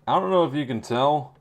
I don't know if you can tell,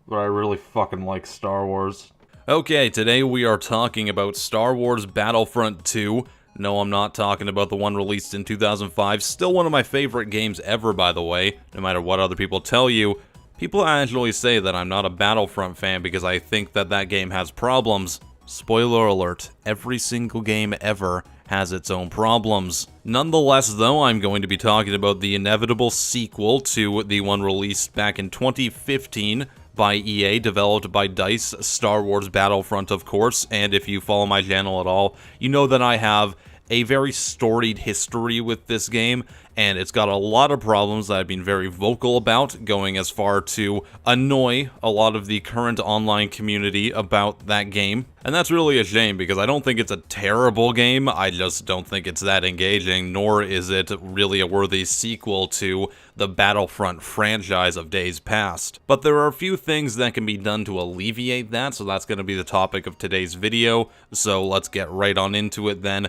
but I really fucking like Star Wars. Okay, today we are talking about Star Wars Battlefront 2. No, I'm not talking about the one released in 2005. Still one of my favorite games ever, by the way. No matter what other people tell you, people actually say that I'm not a Battlefront fan because I think that that game has problems. Spoiler alert, every single game ever has its own problems. Nonetheless, though, I'm going to be talking about the inevitable sequel to the one released back in 2015 by EA, developed by DICE, Star Wars Battlefront, of course, and if you follow my channel at all, you know that I have a very storied history with this game, and it's got a lot of problems that I've been very vocal about, going as far to annoy a lot of the current online community about that game. And that's really a shame, because I don't think it's a terrible game, I just don't think it's that engaging, nor is it really a worthy sequel to the Battlefront franchise of days past. But there are a few things that can be done to alleviate that, so that's going to be the topic of today's video, so let's get right on into it then.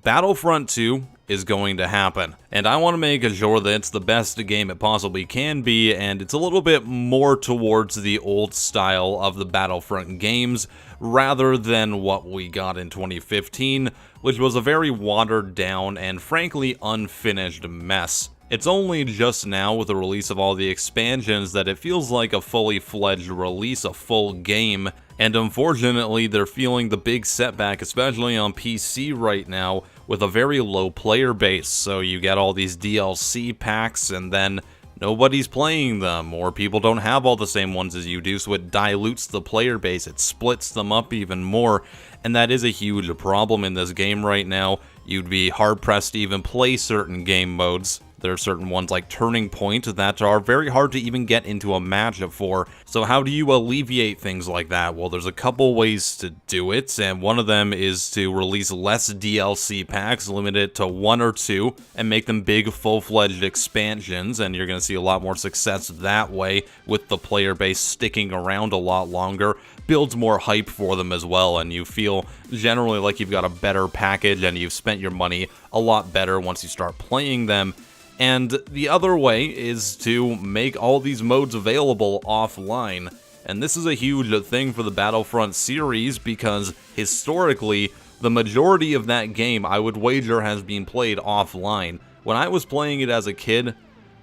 Battlefront 2 is going to happen, and I want to make sure that it's the best game it possibly can be, and it's a little bit more towards the old style of the Battlefront games, rather than what we got in 2015, which was a very watered down and frankly unfinished mess. It's only just now with the release of all the expansions that it feels like a fully fledged release, a full game, and unfortunately they're feeling the big setback, especially on PC right now, with a very low player base. So you get all these DLC packs and then nobody's playing them, or people don't have all the same ones as you do, so it dilutes the player base, it splits them up even more, and that is a huge problem in this game right now. You'd be hard-pressed to even play certain game modes. There are certain ones like Turning Point that are very hard to even get into a match for. So how do you alleviate things like that? Well, there's a couple ways to do it, and one of them is to release less DLC packs, limit it to 1 or 2, and make them big full-fledged expansions, and you're going to see a lot more success that way, with the player base sticking around a lot longer. Builds more hype for them as well, and you feel generally like you've got a better package and you've spent your money a lot better once you start playing them. And the other way is to make all these modes available offline. And this is a huge thing for the Battlefront series because historically, the majority of that game, I would wager, has been played offline. When I was playing it as a kid,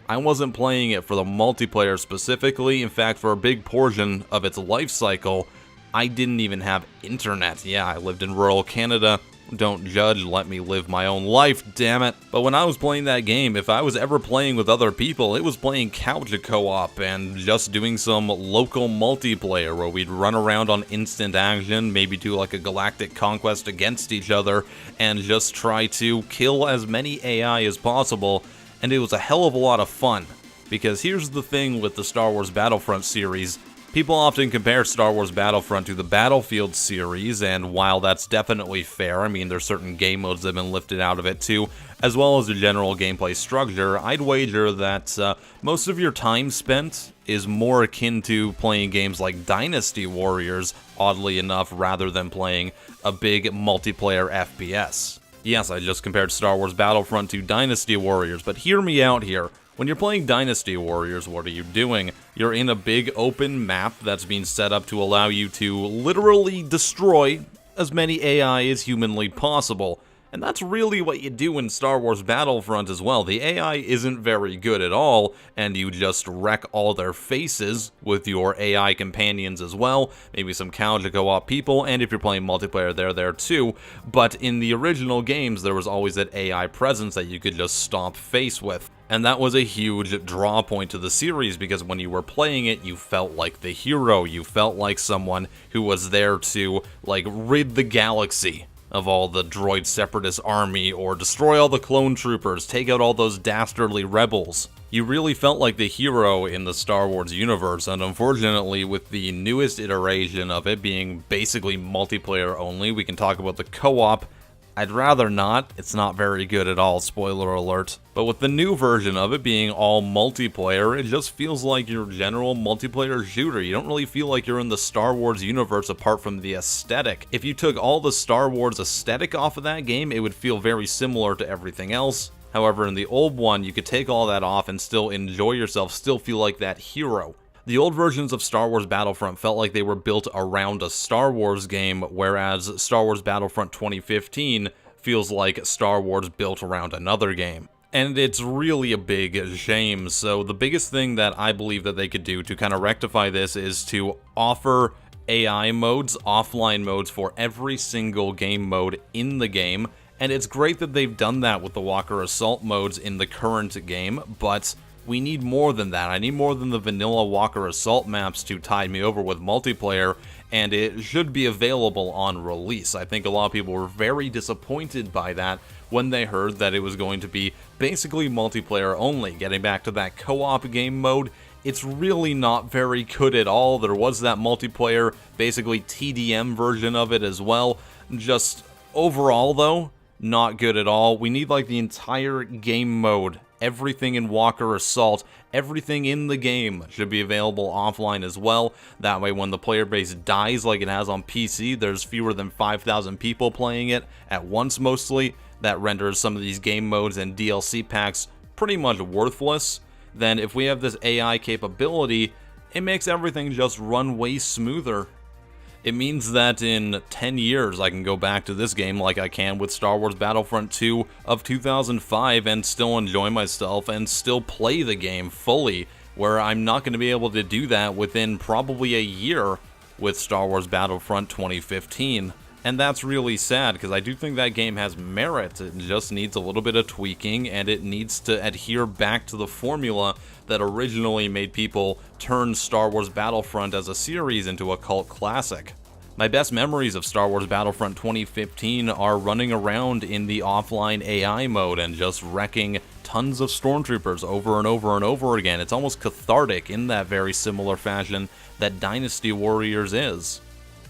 I wasn't playing it for the multiplayer specifically. In fact, for a big portion of its life cycle, I didn't even have internet. Yeah, I lived in rural Canada. Don't judge, let me live my own life, damn it. But when I was playing that game, if I was ever playing with other people, it was playing couch co-op and just doing some local multiplayer where we'd run around on instant action, maybe do like a galactic conquest against each other, and just try to kill as many AI as possible, and it was a hell of a lot of fun. Because here's the thing with the Star Wars Battlefront series. People often compare Star Wars Battlefront to the Battlefield series, and while that's definitely fair, I mean, there's certain game modes that have been lifted out of it too, as well as the general gameplay structure, I'd wager that most of your time spent is more akin to playing games like Dynasty Warriors, oddly enough, rather than playing a big multiplayer FPS. Yes, I just compared Star Wars Battlefront to Dynasty Warriors, but hear me out here. When you're playing Dynasty Warriors, what are you doing? You're in a big open map that's been set up to allow you to literally destroy as many AI as humanly possible. And that's really what you do in Star Wars Battlefront as well. The AI isn't very good at all, and you just wreck all their faces with your AI companions as well, maybe some couch co-op people, and if you're playing multiplayer, they're there too. But in the original games, there was always that AI presence that you could just stomp face with. And that was a huge draw point to the series because when you were playing it, you felt like the hero. You felt like someone who was there to, like, rid the galaxy of all the droid separatist army or destroy all the clone troopers, take out all those dastardly rebels. You really felt like the hero in the Star Wars universe, and unfortunately with the newest iteration of it being basically multiplayer only, we can talk about the co-op. I'd rather not, it's not very good at all, spoiler alert. But with the new version of it being all multiplayer, it just feels like your general multiplayer shooter. You don't really feel like you're in the Star Wars universe apart from the aesthetic. If you took all the Star Wars aesthetic off of that game, it would feel very similar to everything else. However, in the old one, you could take all that off and still enjoy yourself, still feel like that hero. The old versions of Star Wars Battlefront felt like they were built around a Star Wars game, whereas Star Wars Battlefront 2015 feels like Star Wars built around another game. And it's really a big shame. So the biggest thing that I believe that they could do to kind of rectify this is to offer AI modes, offline modes for every single game mode in the game. And it's great that they've done that with the Walker Assault modes in the current game, but we need more than that. I need more than the vanilla Walker Assault maps to tide me over with multiplayer, and it should be available on release. I think a lot of people were very disappointed by that when they heard that it was going to be basically multiplayer only. Getting back to that co-op game mode, it's really not very good at all. There was that multiplayer, basically TDM version of it as well. Just overall though, not good at all. We need like the entire game mode, everything in Walker Assault, everything in the game should be available offline as well. That way when the player base dies like it has on PC, there's fewer than 5,000 people playing it at once mostly. That renders some of these game modes and DLC packs pretty much worthless. Then if we have this AI capability, it makes everything just run way smoother. It means that in 10 years I can go back to this game like I can with Star Wars Battlefront 2 of 2005 and still enjoy myself and still play the game fully, where I'm not going to be able to do that within probably a year with Star Wars Battlefront 2015. And that's really sad, because I do think that game has merit. It just needs a little bit of tweaking, and it needs to adhere back to the formula that originally made people turn Star Wars Battlefront as a series into a cult classic. My best memories of Star Wars Battlefront 2015 are running around in the offline AI mode and just wrecking tons of stormtroopers over and over and over again. It's almost cathartic in that very similar fashion that Dynasty Warriors is.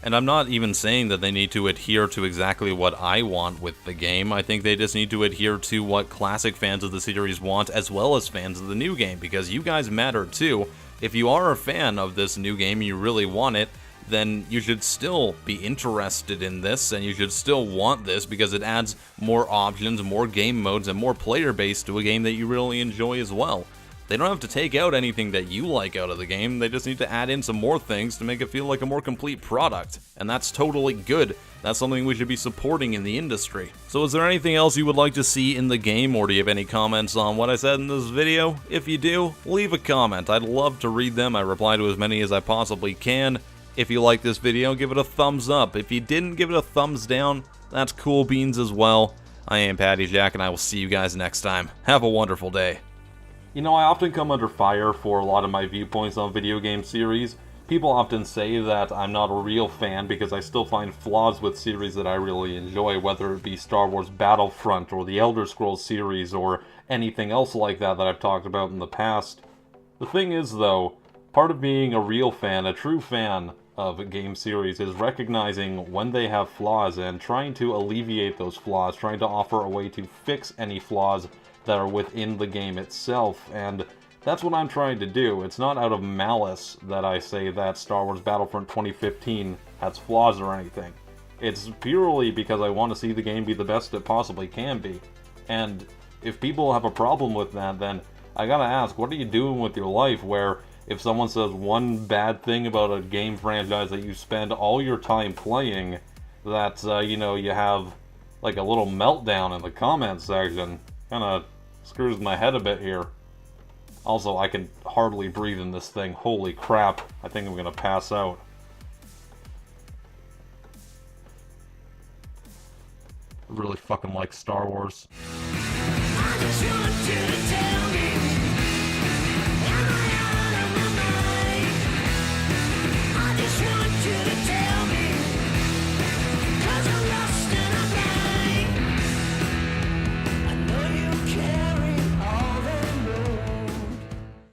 And I'm not even saying that they need to adhere to exactly what I want with the game. I think they just need to adhere to what classic fans of the series want, as well as fans of the new game, because you guys matter too. If you are a fan of this new game and you really want it, then you should still be interested in this, and you should still want this, because it adds more options, more game modes, and more player base to a game that you really enjoy as well. They don't have to take out anything that you like out of the game, they just need to add in some more things to make it feel like a more complete product, and that's totally good. That's something we should be supporting in the industry. So is there anything else you would like to see in the game, or do you have any comments on what I said in this video? If you do, leave a comment. I'd love to read them. I reply to as many as I possibly can. If you like this video, give it a thumbs up. If you didn't, give it a thumbs down. That's cool beans as well. I am PattyJack, and I will see you guys next time. Have a wonderful day. You know, I often come under fire for a lot of my viewpoints on video game series. People often say that I'm not a real fan because I still find flaws with series that I really enjoy, whether it be Star Wars Battlefront or the Elder Scrolls series or anything else like that that I've talked about in the past. The thing is, though, part of being a real fan, a true fan of a game series, is recognizing when they have flaws and trying to alleviate those flaws, trying to offer a way to fix any flaws that are within the game itself, and that's what I'm trying to do. It's not out of malice that I say that Star Wars Battlefront 2015 has flaws or anything. It's purely because I want to see the game be the best it possibly can be. And if people have a problem with that, then I gotta ask, what are you doing with your life where if someone says one bad thing about a game franchise that you spend all your time playing, that, you know, you have like a little meltdown in the comments section? Kinda screws my head a bit here. Also, I can hardly breathe in this thing. Holy crap. I think I'm gonna pass out. I really fucking like Star Wars.